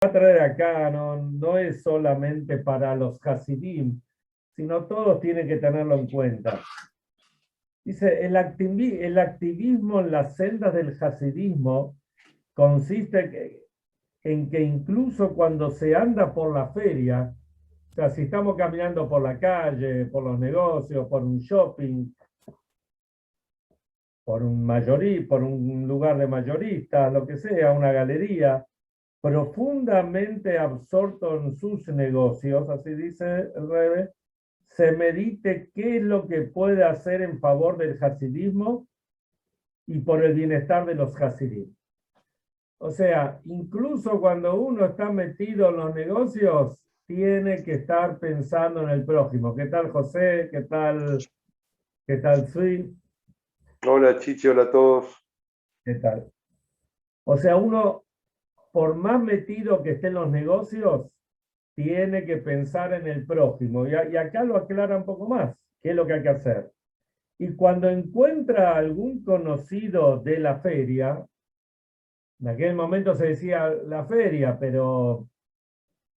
a traer acá no es solamente para los Hasidim, sino todos tienen que tenerlo en cuenta. Dice, el activismo en las sendas del hasidismo consiste en que incluso cuando se anda por la feria, o sea, si estamos caminando por la calle, por los negocios, por un shopping, por un lugar de mayoristas, lo que sea, una galería, profundamente absorto en sus negocios, así dice el Rebbe, se medite qué es lo que puede hacer en favor del hasidismo y por el bienestar de los hasidim. O sea, incluso cuando uno está metido en los negocios, tiene que estar pensando en el prójimo. ¿Qué tal, José? Qué tal, Sui? Hola Chichi, hola a todos. ¿Qué tal? O sea, uno, por más metido que esté en los negocios, tiene que pensar en el prójimo. Y acá lo aclara un poco más, qué es lo que hay que hacer. Y cuando encuentra algún conocido de la feria, en aquel momento se decía la feria, pero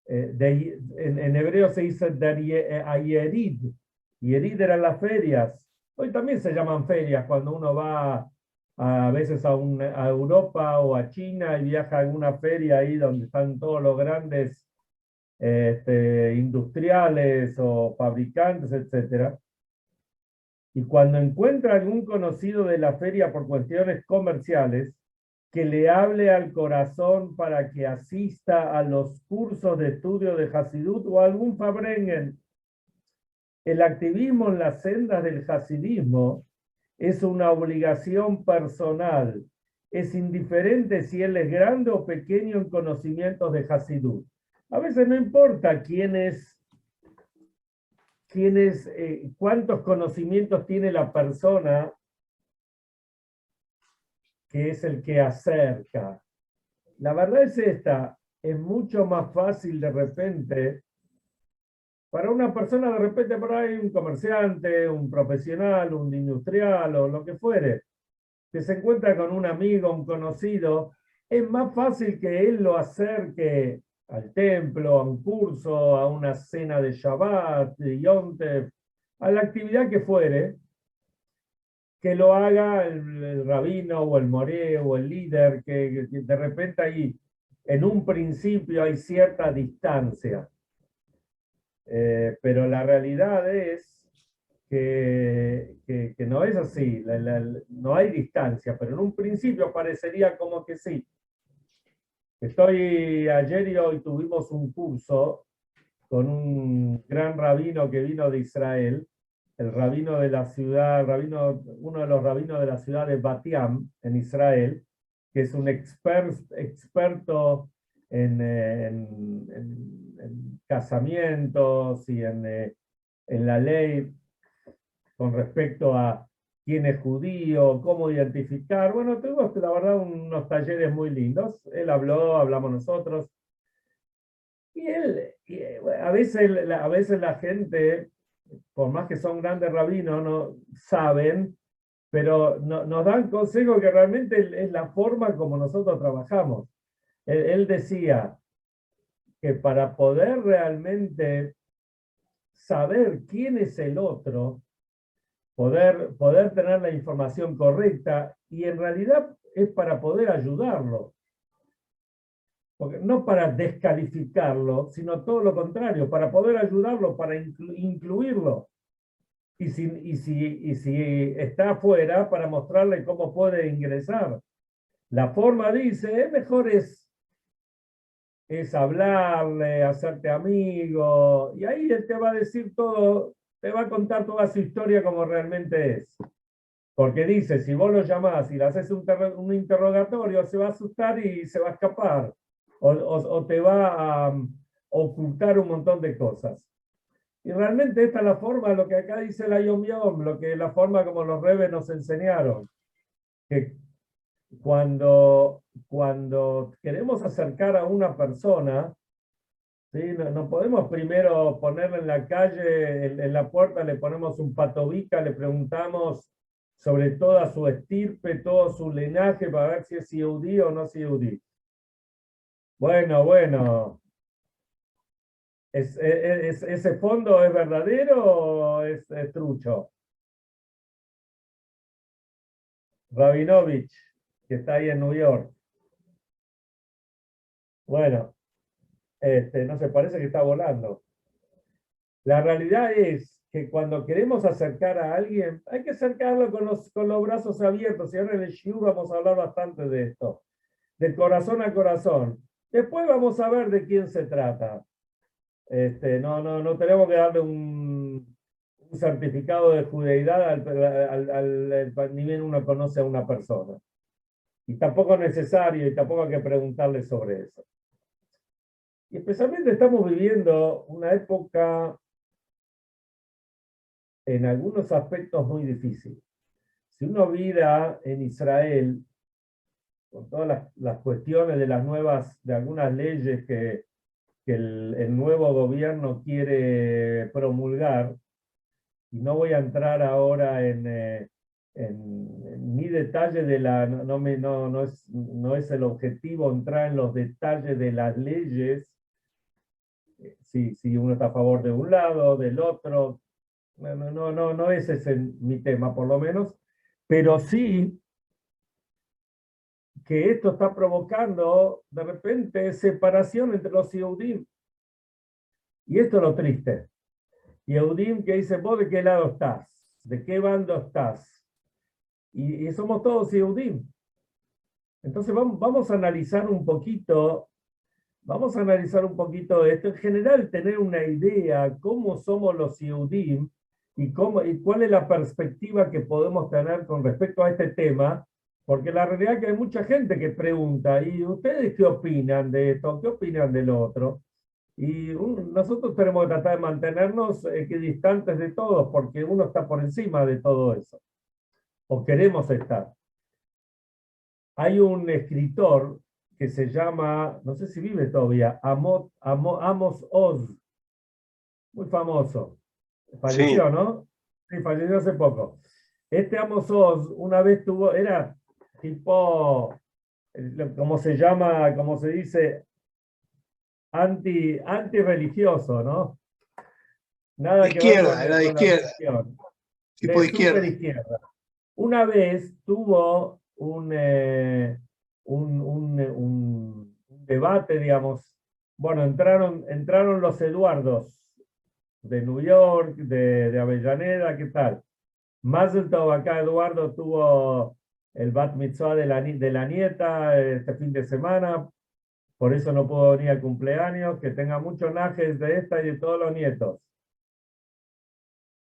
en hebreo se dice Ayerid. Yerid eran las ferias. Hoy también se llaman ferias cuando uno va a veces a Europa o a China y viaja a alguna feria ahí donde están todos los grandes industriales o fabricantes, etcétera. Y cuando encuentra algún conocido de la feria por cuestiones comerciales, que le hable al corazón para que asista a los cursos de estudio de Hasidut o algún Fabrengen. El activismo en las sendas del hasidismo es una obligación personal. Es indiferente si él es grande o pequeño en conocimientos de Hasidut. A veces no importa cuántos conocimientos tiene la persona que es el que acerca. La verdad es esta, es mucho más fácil de repente, para una persona de repente por ahí, un comerciante, un profesional, un industrial o lo que fuere, que se encuentra con un amigo, un conocido, es más fácil que él lo acerque al templo, a un curso, a una cena de Shabbat, de Yom Tov, a la actividad que fuere, que lo haga el rabino o el moré o el líder, que de repente ahí, en un principio hay cierta distancia, pero la realidad es que no es así, no hay distancia, pero en un principio parecería como que sí. Ayer y hoy tuvimos un curso con un gran rabino que vino de Israel, el rabino de la ciudad, uno de los rabinos de la ciudad de Bat Yam, en Israel, que es un experto en casamientos y en la ley con respecto a quién es judío, cómo identificar. Bueno, tuvimos la verdad unos talleres muy lindos. Él habló, hablamos nosotros. A veces la gente, por más que son grandes rabinos, no saben, pero nos dan consejos que realmente es la forma como nosotros trabajamos. Él decía que para poder realmente saber quién es el otro, poder tener la información correcta, y en realidad es para poder ayudarlo. Porque no para descalificarlo, sino todo lo contrario, para poder ayudarlo, para incluirlo. Y si está afuera, para mostrarle cómo puede ingresar. La forma, dice, mejor es hablarle, hacerte amigo, y ahí él te va a decir todo, te va a contar toda su historia como realmente es. Porque dice, si vos lo llamás y le haces un interrogatorio, se va a asustar y se va a escapar. O te va a ocultar un montón de cosas. Y realmente esta es la forma, lo que acá dice la Yom Yom, la forma como los rebes nos enseñaron. Que cuando queremos acercar a una persona, ¿sí? No podemos primero ponerle en la calle, en la puerta, le ponemos un patobica, le preguntamos sobre toda su estirpe, todo su linaje, para ver si es yehudí o no es yehudí. Bueno. ¿Ese fondo es verdadero o es trucho? Rabinovich, que está ahí en New York. Bueno, no se parece que está volando. La realidad es que cuando queremos acercar a alguien, hay que acercarlo con los brazos abiertos. Y ahora en el Shiur vamos a hablar bastante de esto, de corazón a corazón. Después vamos a ver de quién se trata. No tenemos que darle un certificado de judeidad al ni bien uno conoce a una persona. Y tampoco es necesario y tampoco hay que preguntarle sobre eso. Y especialmente estamos viviendo una época en algunos aspectos muy difícil. Si uno mira en Israel, con todas las cuestiones de de algunas leyes que el nuevo gobierno quiere promulgar, y no voy a entrar ahora en mi detalle de la, no es el objetivo entrar en los detalles de las leyes, si uno está a favor de un lado, del otro, no ese es mi tema, por lo menos, pero sí que esto está provocando de repente separación entre los Yehudim. Y esto es lo triste. Yehudim que dice, ¿vos de qué lado estás? ¿De qué bando estás? Y somos todos Yehudim. Entonces vamos a analizar un poquito. Vamos a analizar un poquito esto. En general, tener una idea cómo somos los Yehudim y cuál es la perspectiva que podemos tener con respecto a este tema, porque la realidad es que hay mucha gente que pregunta, ¿y ustedes qué opinan de esto? ¿Qué opinan del otro? Y nosotros tenemos que tratar de mantenernos equidistantes de todos, porque uno está por encima de todo eso, o queremos estar. Hay un escritor que se llama, no sé si vive todavía, Amos Oz, muy famoso. Falleció, Sí, ¿no? Sí, falleció hace poco. Este Amos Oz una vez era tipo, ¿cómo se llama? ¿Cómo se dice? Anti-religioso, ¿no? De Nada que ver izquierda, era de con la izquierda, religión. tipo De de super izquierda. izquierda. Una vez tuvo un debate, digamos. Bueno, entraron los Eduardos de New York, de Avellaneda, ¿qué tal? Mazel Tov, acá Eduardo tuvo el Bat Mitzvah de la nieta este fin de semana, por eso no pudo venir al cumpleaños, que tenga muchos najes de esta y de todos los nietos.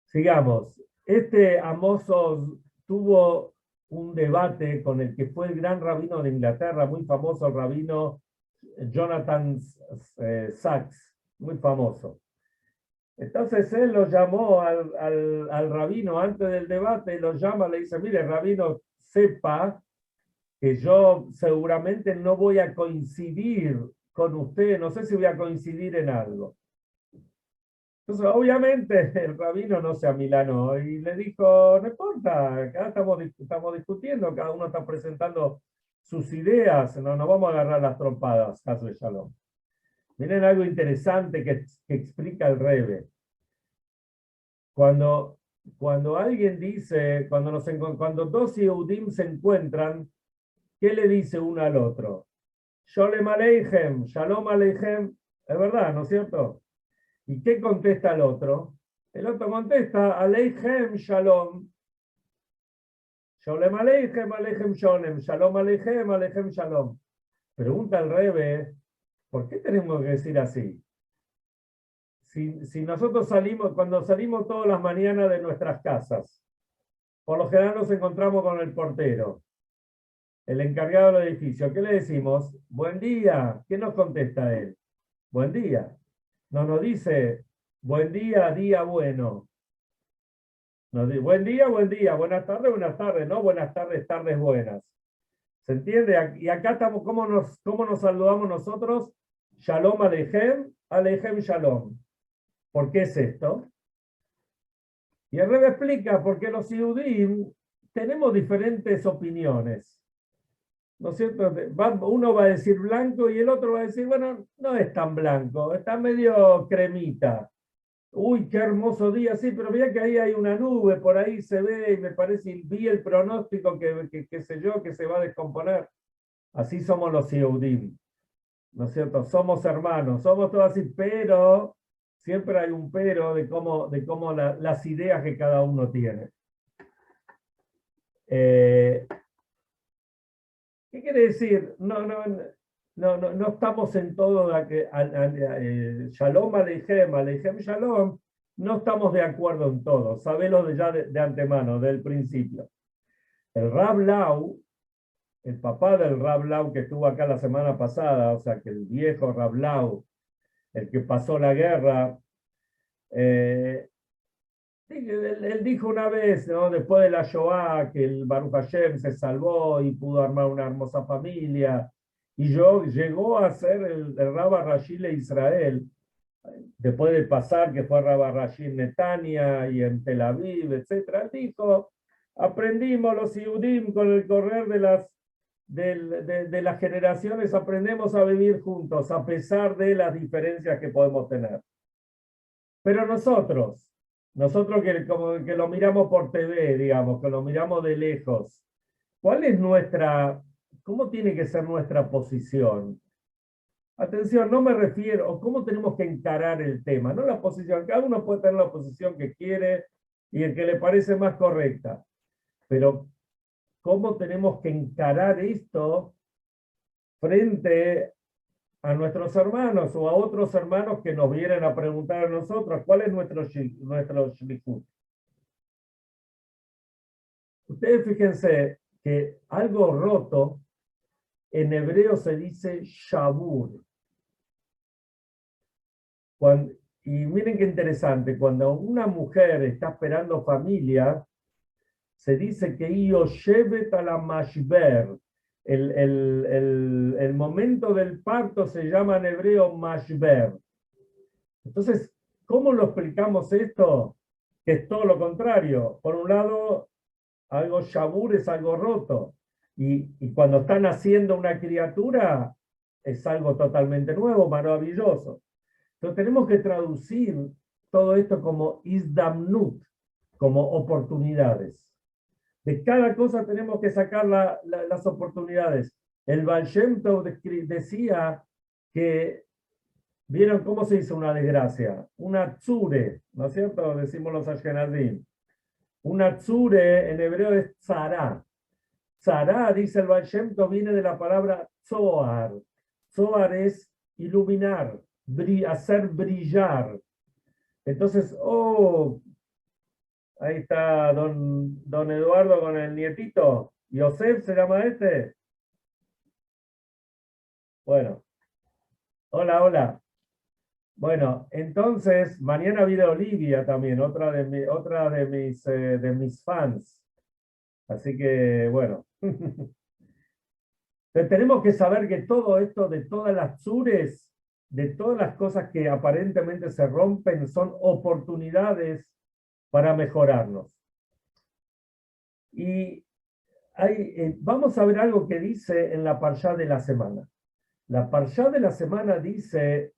Sigamos. Este Amos Oz tuvo un debate con el que fue el gran rabino de Inglaterra, muy famoso, el rabino Jonathan Sachs, muy famoso. Entonces él lo llamó al rabino antes del debate, lo llama, le dice, mire, rabino, sepa que yo seguramente no voy a coincidir con usted, no sé si voy a coincidir en algo. Entonces, obviamente, el rabino no se amilanó y le dijo, no importa, acá estamos discutiendo, cada uno está presentando sus ideas, no nos vamos a agarrar las trompadas, caso de Shalom. Miren algo interesante que explica el Rebbe. Cuando alguien dice, cuando dos Yehudim se encuentran, ¿qué le dice uno al otro? Sholem Aleichem, Shalom Aleichem, es verdad, ¿no es cierto? ¿Y qué contesta el otro? El otro contesta, Aleichem Shalom. Sholem Aleichem, Aleichem Sholem, Shalom Aleichem, Aleichem Shalom. Pregunta el Rebbe, ¿por qué tenemos que decir así? Si nosotros cuando salimos todas las mañanas de nuestras casas, por lo general nos encontramos con el portero, el encargado del edificio. ¿Qué le decimos? Buen día. ¿Qué nos contesta él? Buen día. No nos dice, buen día, día bueno. Nos dice, buen día, buenas tardes, no buenas tardes, tardes buenas. ¿Se entiende? Y acá estamos, ¿cómo nos saludamos nosotros? Shalom Aleichem, Aleichem Shalom. ¿Por qué es esto? Y el Rebbe explica, porque los Yehudim tenemos diferentes opiniones. ¿no es cierto? Uno va a decir blanco y el otro va a decir, bueno, no es tan blanco, está medio cremita. Uy, qué hermoso día, sí, pero mira que ahí hay una nube, por ahí se ve y me parece, y vi el pronóstico que sé yo, que se va a descomponer. Así somos los Yehudim, ¿no es cierto? Somos hermanos, somos todos así, pero siempre hay un pero de cómo las ideas que cada uno tiene. ¿Qué quiere decir? No estamos en todo, Shalom Aleichem, Aleichem Shalom, no estamos de acuerdo en todo, sabelo ya de antemano, del principio. El Rab Lau, el papá del Rab Lau que estuvo acá la semana pasada, o sea que el viejo Rab Lau, el que pasó la guerra, él dijo una vez, ¿no? Después de la Shoah, que el Baruch Hashem se salvó y pudo armar una hermosa familia, y llegó a ser el Rabba Rashi de Israel, después de pasar que fue Rabba Rashi en Netania y en Tel Aviv, etc. Dijo, aprendimos los Yehudim con el correr de las generaciones, aprendemos a vivir juntos, a pesar de las diferencias que podemos tener. Pero nosotros como que lo miramos por TV, digamos, que lo miramos de lejos, ¿cuál es cómo tiene que ser nuestra posición? Atención, no me refiero, o cómo tenemos que encarar el tema, no la posición, cada uno puede tener la posición que quiere y el que le parece más correcta, pero ¿cómo tenemos que encarar esto frente a nuestros hermanos o a otros hermanos que nos vienen a preguntar a nosotros cuál es nuestro shlichut? Ustedes fíjense que algo roto en hebreo se dice shabur. Y miren qué interesante, cuando una mujer está esperando familia, se dice que yoshevet ala mashber. El momento del parto se llama en hebreo mashber. Entonces, ¿cómo lo explicamos esto? Que es todo lo contrario. Por un lado, algo shabur es algo roto. Y cuando está naciendo una criatura, es algo totalmente nuevo, maravilloso. Entonces tenemos que traducir todo esto como izdamnut, como oportunidades. De cada cosa tenemos que sacar las oportunidades. El Baal Shem Tov decía que, ¿vieron cómo se hizo una desgracia? Una tzure, ¿no es cierto? Decimos los ashkenazim. Una tzure en hebreo es tzara. Tzara, dice el Baal Shem Tov, viene de la palabra zohar. Zohar es iluminar, hacer brillar. Entonces, ahí está don Eduardo con el nietito. Yosef se llama este. Bueno, hola. Bueno, entonces, mañana viene Olivia también, otra de mis fans. Así que, bueno. Entonces, tenemos que saber que todo esto, de todas las tzures, de todas las cosas que aparentemente se rompen, son oportunidades para mejorarnos. Y vamos a ver algo que dice en la parshá de la semana. La parshá de la semana dice,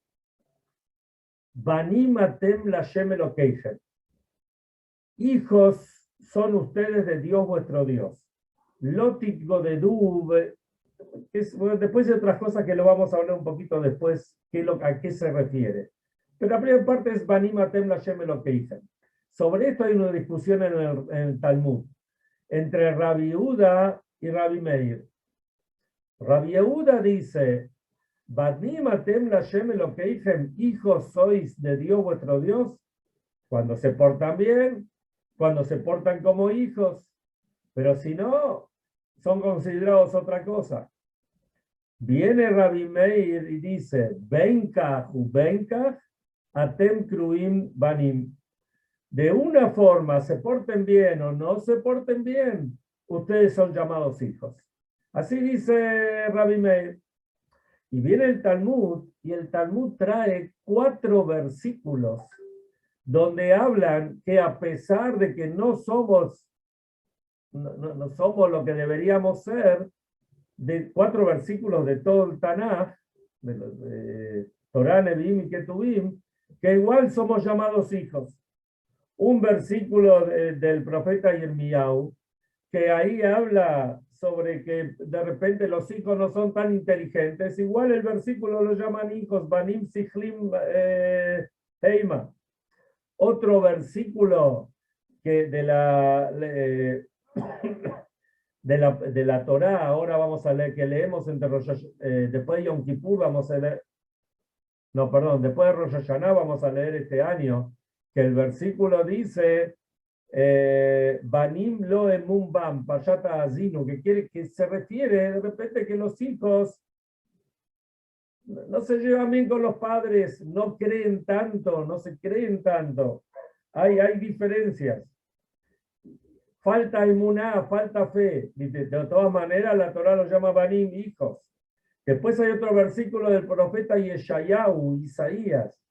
Banim atem lashem Elokeichem. Hijos son ustedes de Dios vuestro Dios. Lotit godedu, después de otras cosas que lo vamos a hablar un poquito después, a qué se refiere. Pero la primera parte es Banim atem lashem Elokeichem. Sobre esto hay una discusión en el Talmud entre Rabbi Yehuda y Rabbi Meir. Rabbi Yehuda dice, Banim atem lashem Elokeichem, hijos sois de Dios vuestro Dios, cuando se portan bien, cuando se portan como hijos, pero si no, son considerados otra cosa. Viene Rabbi Meir y dice, Benkach u benkach atem kruim banim. De una forma, se porten bien o no se porten bien, ustedes son llamados hijos. Así dice Rabbi Meir. Y viene el Talmud, y el Talmud trae 4 versículos donde hablan que a pesar de que no somos lo que deberíamos ser, de 4 versículos de todo el Tanaj, de Torá, Nevi'im y Ketuvim, que igual somos llamados hijos. Un versículo del profeta Yirmiyahu, que ahí habla sobre que de repente los hijos no son tan inteligentes, igual el versículo lo llaman hijos, Banim Sichlim Heima. Otro versículo que de la Torá, ahora vamos a leer, que leemos entre después de Yom Kippur, vamos a leer, no, perdón, después de Rosh Hashanah vamos a leer este año, que el versículo dice, Banim lo emun bam, payata azinu, que se refiere de repente que los hijos no se llevan bien con los padres, no creen tanto, no se creen tanto. Hay diferencias. Falta emuná, falta fe. De todas maneras, la Torá los llama Banim, hijos. Después hay otro versículo del profeta Yeshayahu, Isaías,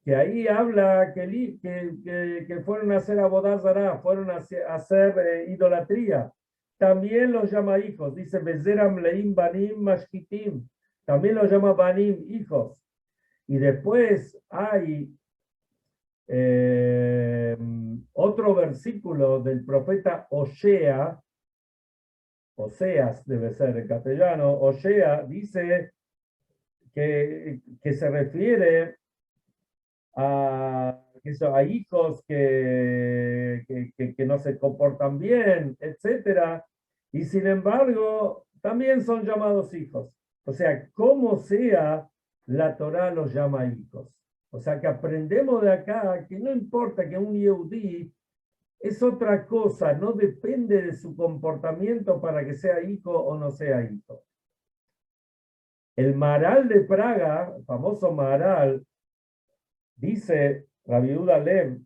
que ahí habla que fueron a hacer abodazará, fueron a hacer idolatría. También los llama hijos. Dice, Bezeram leim banim mashkitim. También los llama banim, hijos. Y después hay otro versículo del profeta Oseas debe ser en castellano, Osea dice que se refiere a hijos que no se comportan bien, etc. Y sin embargo, también son llamados hijos. O sea, como sea, la Torá los llama hijos. O sea, que aprendemos de acá que no importa que un Yehudí es otra cosa, no depende de su comportamiento para que sea hijo o no sea hijo. El Maharal de Praga, el famoso Maharal, dice, Rabbi Yehuda Lev,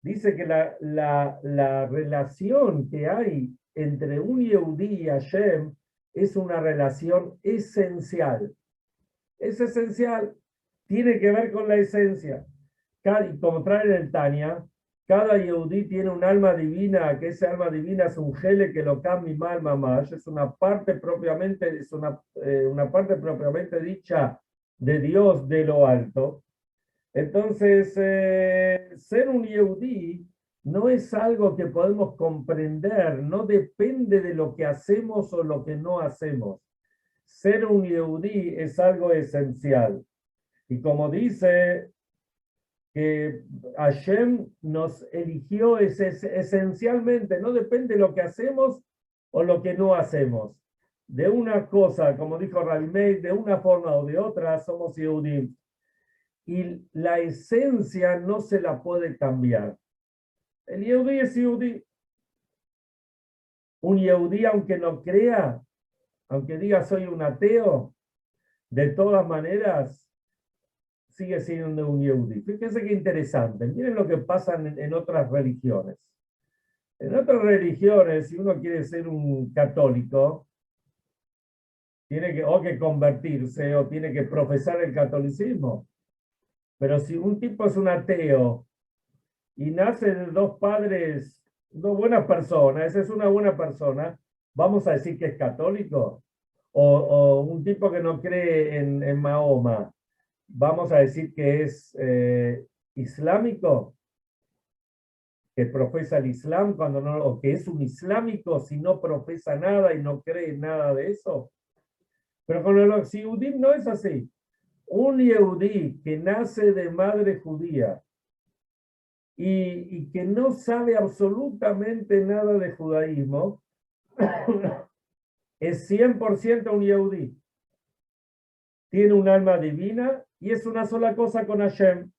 dice que la relación que hay entre un Yehudí y Hashem es una relación esencial. Es esencial, tiene que ver con la esencia. Como trae en el Tania, cada Yehudí tiene un alma divina, que ese alma divina es un gele que lo cambia mal mamash, es una parte propiamente, una parte propiamente dicha de Dios de lo alto. Entonces, ser un Yehudí no es algo que podemos comprender, no depende de lo que hacemos o lo que no hacemos. Ser un Yehudí es algo esencial. Y como dice que Hashem nos eligió esencialmente, no depende de lo que hacemos o lo que no hacemos. De una cosa, como dijo Rabbi Meir, de una forma o de otra, somos Yehudim. Y la esencia no se la puede cambiar. El Yehudí es Yehudí. Un Yehudí, aunque no crea, aunque diga soy un ateo, de todas maneras, sigue siendo un Yehudí. Fíjense qué interesante. Miren lo que pasa en otras religiones. En otras religiones, si uno quiere ser un católico, tiene que convertirse o tiene que profesar el catolicismo. Pero si un tipo es un ateo y nace de dos padres, dos buenas personas, esa es una buena persona, ¿vamos a decir que es católico? O un tipo que no cree en Mahoma, ¿vamos a decir que es islámico? Que profesa el Islam cuando no, o que es un islámico si no profesa nada y no cree en nada de eso. Pero con los Yehudim no es así. Un Yehudí que nace de madre judía y que no sabe absolutamente nada de judaísmo, es 100% un Yehudí. Tiene un alma divina y es una sola cosa con Hashem.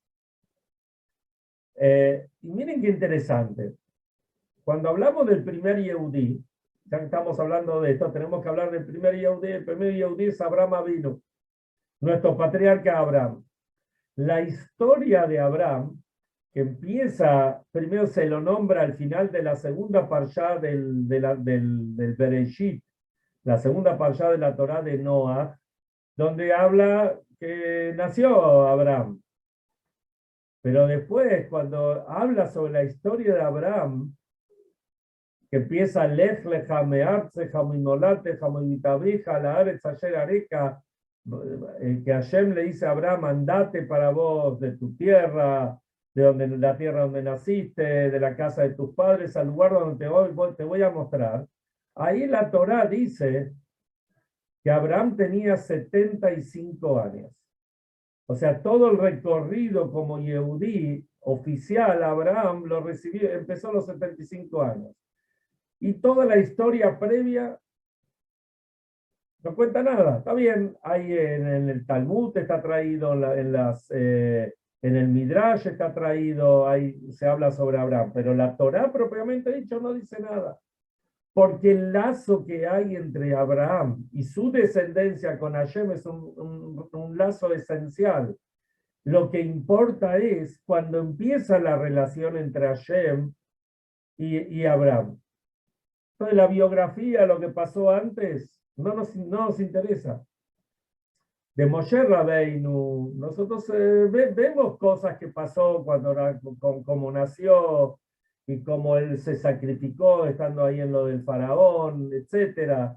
Y miren qué interesante. Cuando hablamos del primer Yehudí, ya que estamos hablando de esto, tenemos que hablar del primer Yehudí. El primer Yehudí es Abraham Avinu, nuestro patriarca Abraham. La historia de Abraham, que empieza, primero se lo nombra al final de la segunda parshá del Bereshit, la segunda parshá de la Torá de Noah, donde habla que nació Abraham. Pero después, cuando habla sobre la historia de Abraham, que empieza Lech lecha me'artzeja minolateja mivitabeja la aretz asher areca, que Hashem le dice a Abraham, andate para vos de tu tierra, de donde, la tierra donde naciste, de la casa de tus padres, al lugar donde te voy a mostrar. Ahí la Torá dice que Abraham tenía 75 años. O sea, todo el recorrido como Yehudí oficial, Abraham lo recibió, empezó a los 75 años. Y toda la historia previa no cuenta nada. Está bien, ahí en el Talmud está traído, en el Midrash está traído, ahí se habla sobre Abraham, pero la Torá propiamente dicho no dice nada. Porque el lazo que hay entre Abraham y su descendencia con Hashem es un lazo esencial. Lo que importa es cuando empieza la relación entre Hashem y Abraham. Entonces la biografía, lo que pasó antes, no nos interesa. De Moshe Rabbeinu, nosotros vemos cosas que pasó cuando como nació y cómo él se sacrificó estando ahí en lo del faraón, etc.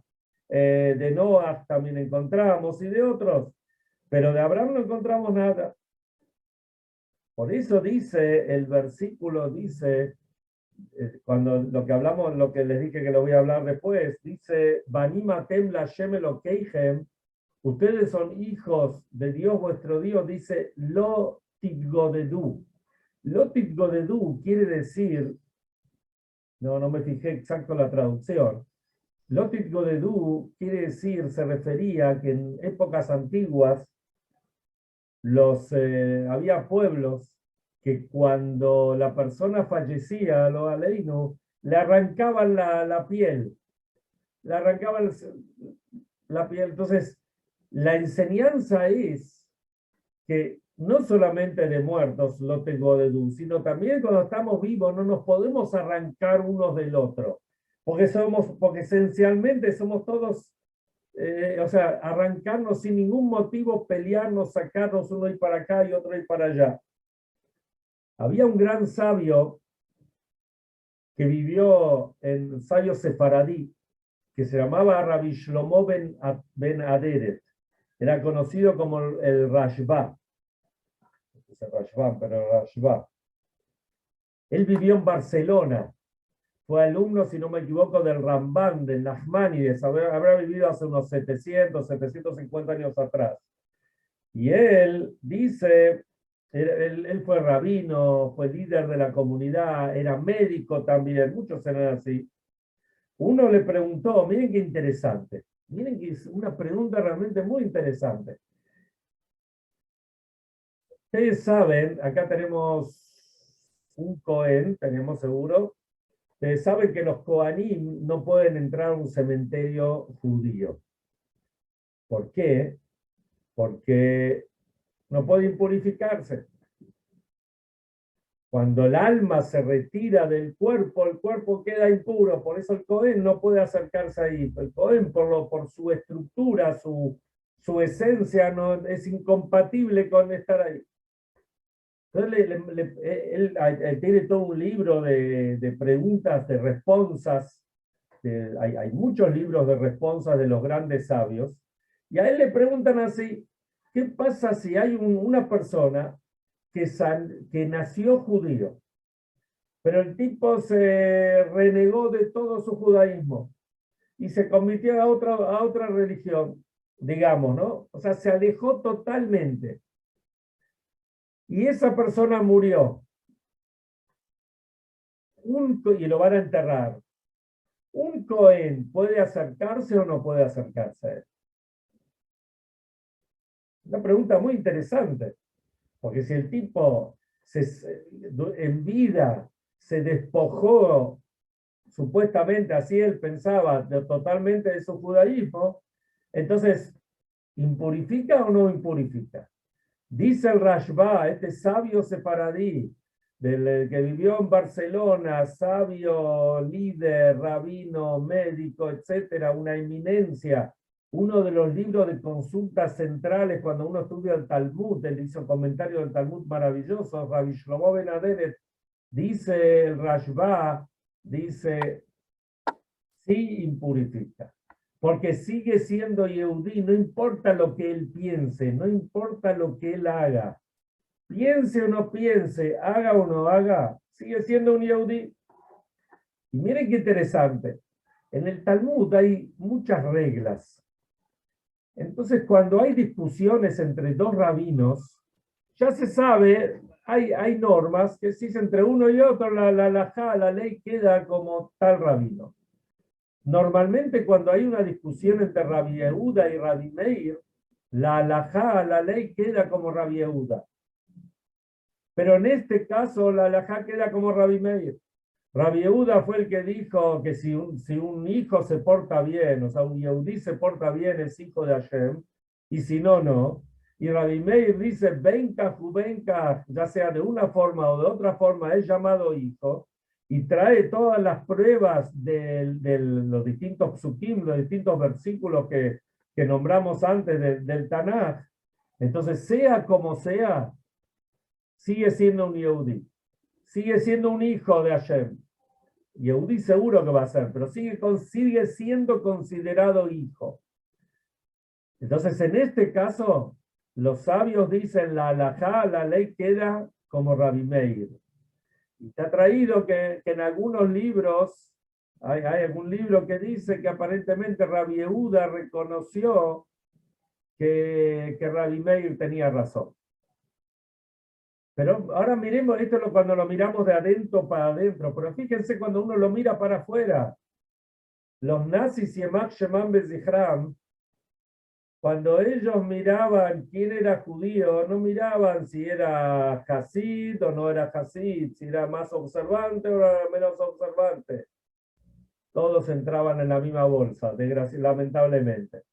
De Noah también encontramos y de otros, pero de Abraham no encontramos nada. Por eso dice, el versículo dice, cuando lo que hablamos, lo que les dije que lo voy a hablar después, dice, Banimatem la Shemelo Keihem, ustedes son hijos de Dios vuestro Dios, dice, Lo Titgodedu. Lo Titgodedu quiere decir, no me fijé exacto la traducción, Lo Titgodedu quiere decir, se refería a que en épocas antiguas había pueblos que cuando la persona fallecía, lo aleinu, le arrancaban la piel, le arrancaban la piel. Entonces, la enseñanza es que no solamente de muertos lo tengo de dulce, sino también cuando estamos vivos no nos podemos arrancar unos del otro, porque esencialmente somos todos, o sea, arrancarnos sin ningún motivo, pelearnos, sacarnos uno ir para acá y otro ir para allá. Había un gran sabio que vivió en sabio sefaradí, que se llamaba Rabbi Shlomo ben Aderet. Era conocido como el Rashba. Es el Rashba, pero el Rashba. Él vivió en Barcelona. Fue alumno, si no me equivoco, del Ramban, del Nachmanides. Habrá vivido hace unos 750 años atrás. Y él dice, él fue rabino, fue líder de la comunidad, era médico también, muchos eran así. Uno le preguntó, miren qué interesante, miren que es una pregunta realmente muy interesante. Ustedes saben, acá tenemos un Cohen, tenemos seguro, ustedes saben que los Kohanim no pueden entrar a un cementerio judío. ¿Por qué? Porque no pueden purificarse. Cuando el alma se retira del cuerpo, el cuerpo queda impuro, por eso el Cohen no puede acercarse ahí. El Cohen, por su estructura, su esencia, no, es incompatible con estar ahí. Entonces él tiene todo un libro de preguntas, de responsas. Hay muchos libros de responsas de los grandes sabios. Y a él le preguntan así, ¿qué pasa si hay una persona que nació judío, pero el tipo se renegó de todo su judaísmo y se convirtió a otra religión, digamos, ¿no? O sea, se alejó totalmente. Y esa persona murió. Y lo van a enterrar. ¿Un Cohen puede acercarse o no puede acercarse? Una pregunta muy interesante. Porque si el tipo en vida se despojó, supuestamente así él pensaba, totalmente de su judaísmo, entonces, ¿impurifica o no impurifica? Dice el Rashba, este sabio sefaradí, que vivió en Barcelona, sabio, líder, rabino, médico, etcétera, una eminencia. Uno de los libros de consultas centrales cuando uno estudia el Talmud, él hizo comentarios del Talmud maravilloso, Rabbi Shlomo ben Aderet, dice el Rashba, dice, sí impurifica. Porque sigue siendo Yehudí, no importa lo que él piense, no importa lo que él haga. Piense o no piense, haga o no haga, sigue siendo un Yehudí. Y miren qué interesante. En el Talmud hay muchas reglas. Entonces, cuando hay discusiones entre dos rabinos, ya se sabe, hay normas que si es entre uno y otro, la ley queda como tal rabino. Normalmente cuando hay una discusión entre Rabbi Yehuda y Rabbi Meir, la ley queda como Rabbi Yehuda. Pero en este caso la halajá queda como Rabbi Meir. Rabbi Yehuda fue el que dijo que si un hijo se porta bien, o sea, un Yehudí se porta bien, es hijo de Hashem, y si no, no. Y Rabbi Meir dice, venga, ya sea de una forma o de otra forma, es llamado hijo, y trae todas las pruebas de los distintos psukim, los distintos versículos que nombramos antes del Tanaj. Entonces, sea como sea, sigue siendo un Yehudí. Sigue siendo un hijo de Hashem. Yehudí seguro que va a ser, pero sigue siendo considerado hijo. Entonces, en este caso, los sabios dicen la halajá, la ley queda como Rabbi Meir. Y está traído que en algunos libros, hay algún libro que dice que aparentemente Rabbi Yehuda reconoció que Rabbi Meir tenía razón. Pero ahora miremos, esto es cuando lo miramos de adentro para adentro, pero fíjense cuando uno lo mira para afuera. Los nazis y Yemach Shemam Bezichram, cuando ellos miraban quién era judío, no miraban si era Hasid o no era Hasid, si era más observante o era menos observante. Todos entraban en la misma bolsa, lamentablemente.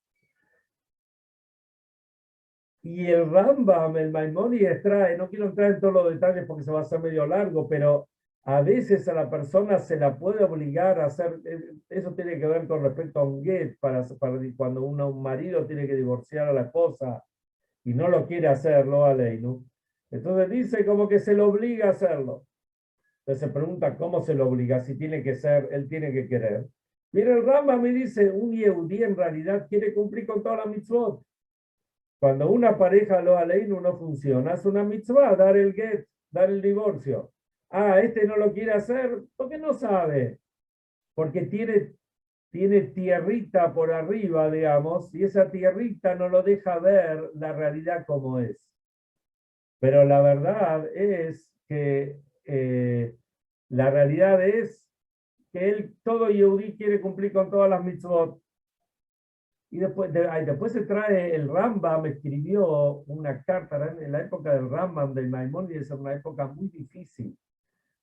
Y el Rambam, el Maimónides trae, no quiero entrar en todos los detalles porque se va a hacer medio largo, pero a veces a la persona se la puede obligar a hacer, eso tiene que ver con respecto a un get, para cuando un marido tiene que divorciar a la esposa y no lo quiere hacerlo, Aleinu. Entonces dice como que se lo obliga a hacerlo. Entonces se pregunta cómo se lo obliga, si tiene que ser, él tiene que querer. Mira, el Rambam me dice, un Yehudí en realidad quiere cumplir con toda la mitzvot. Cuando una pareja lo aleinu no funciona, es una mitzvah, dar el get, dar el divorcio. Ah, este no lo quiere hacer porque no sabe, porque tiene tierrita por arriba, digamos, y esa tierrita no lo deja ver la realidad como es. Pero la verdad es que la realidad es que todo Yehudí quiere cumplir con todas las mitzvot. Y después se trae el Rambam, escribió una carta en la época del Rambam, del Maimónides, una época muy difícil,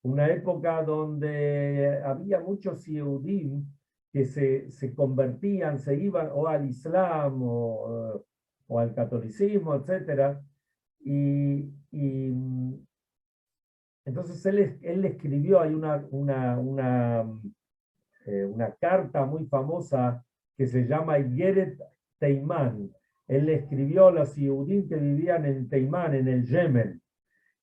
una época donde había muchos Yehudim que se convertían, se iban o al Islam o al catolicismo, etc. Y entonces él escribió, hay una carta muy famosa que se llama Yeret Teimán. Él le escribió a los Yehudim que vivían en Teimán, en el Yemen.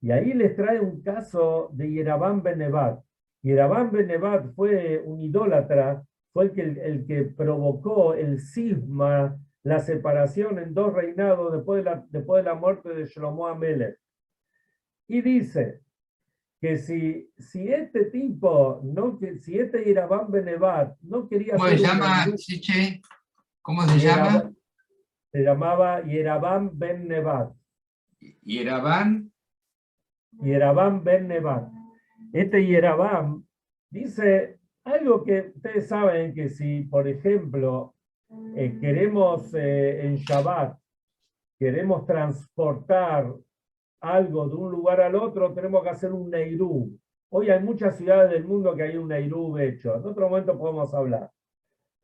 Y ahí les trae un caso de Yerabán ben Nebat. Yerabán ben Nebat fue un idólatra, fue el que provocó el cisma, la separación en dos reinados después de la muerte de Shlomo Amelech. Y dice que si este tipo, si este Yerabán ben Nebat no quería ¿Cómo ser se llama, Chiche? ¿Cómo se llama? Se llamaba Yerabán ben Nebat. Yerabán. Yerabán ben Nebat. Este Yerabán dice algo que ustedes saben que si, por ejemplo, queremos en Shabbat, queremos transportar algo de un lugar al otro, tenemos que hacer un Neiruv. Hoy hay muchas ciudades del mundo que hay un Neiruv hecho. En otro momento podemos hablar.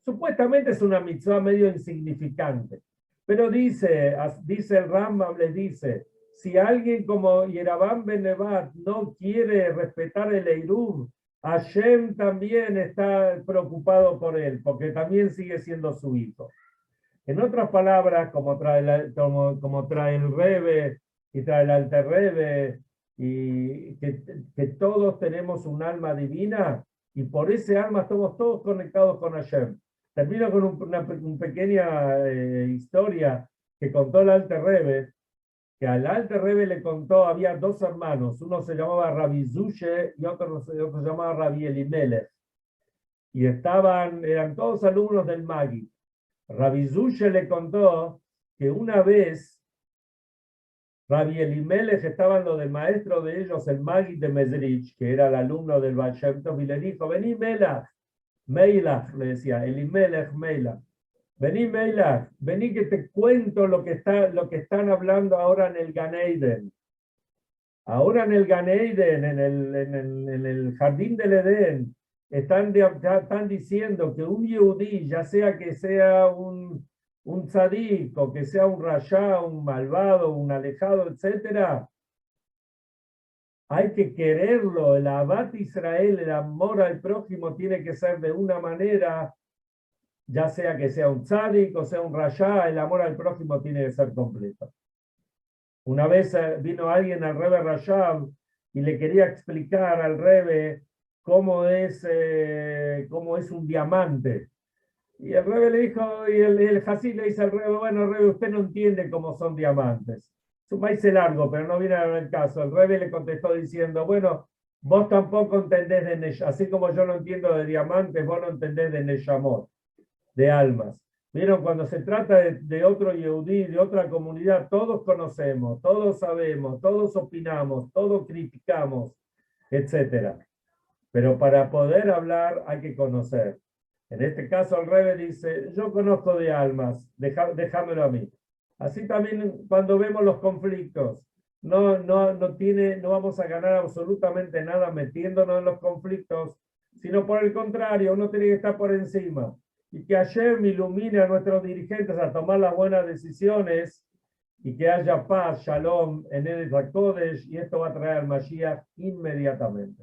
Supuestamente es una mitzvah medio insignificante. Pero dice el Rambam, les dice, si alguien como Yerabán ben Nebat no quiere respetar el Eirub, Hashem también está preocupado por él, porque también sigue siendo su hijo. En otras palabras, como trae el Rebe y trae el Alter Rebe, y que todos tenemos un alma divina, y por ese alma estamos todos conectados con Hashem. Termino con una pequeña historia que contó el Alter Rebbe, que al Alter Rebbe le contó, había dos hermanos, uno se llamaba Rabbi Zushe y otro se llamaba Rabbi Elimelech, y eran todos alumnos del Magi. Rabbi Zushe le contó que una vez Rabbi Elimelech estaba en lo del maestro de ellos, el Magi de Mezrich, que era el alumno del Baal Shem Tov, y le dijo, vení Meilach, le decía, Elimelech Meilach. Vení, Meilach, vení que te cuento lo que están hablando ahora en el Gan Eden. Ahora en el Gan Eden, en el jardín del Edén, están diciendo que un Yehudí, ya sea que sea un tzadik, o que sea un rayá, un malvado, un alejado, etc., hay que quererlo. El Abat Israel, el amor al prójimo, tiene que ser de una manera, ya sea que sea un tzadik o sea un rayá, el amor al prójimo tiene que ser completo. Una vez vino alguien al Rebbe Rashab y le quería explicar al Rebbe cómo es un diamante. Y el Rebbe le dijo, y el Hasid le dice al Rebbe, bueno, Rebbe, usted no entiende cómo son diamantes. Es un maíz largo, pero no viene a el caso. El Rebbe le contestó diciendo, bueno, vos tampoco entendés de Neshamot, así como yo no entiendo de diamantes, vos no entendés de Neshamot, de almas. Vieron, cuando se trata de otro Yehudí, de otra comunidad, todos conocemos, todos sabemos, todos opinamos, todos criticamos, etc. Pero para poder hablar hay que conocer. En este caso el Rebbe dice, yo conozco de almas, déjamelo a mí. Así también cuando vemos los conflictos, no vamos a ganar absolutamente nada metiéndonos en los conflictos, sino por el contrario, uno tiene que estar por encima. Y que Hashem ilumine a nuestros dirigentes a tomar las buenas decisiones y que haya paz, shalom en Eretz HaKodesh, y esto va a traer al Mashiach inmediatamente.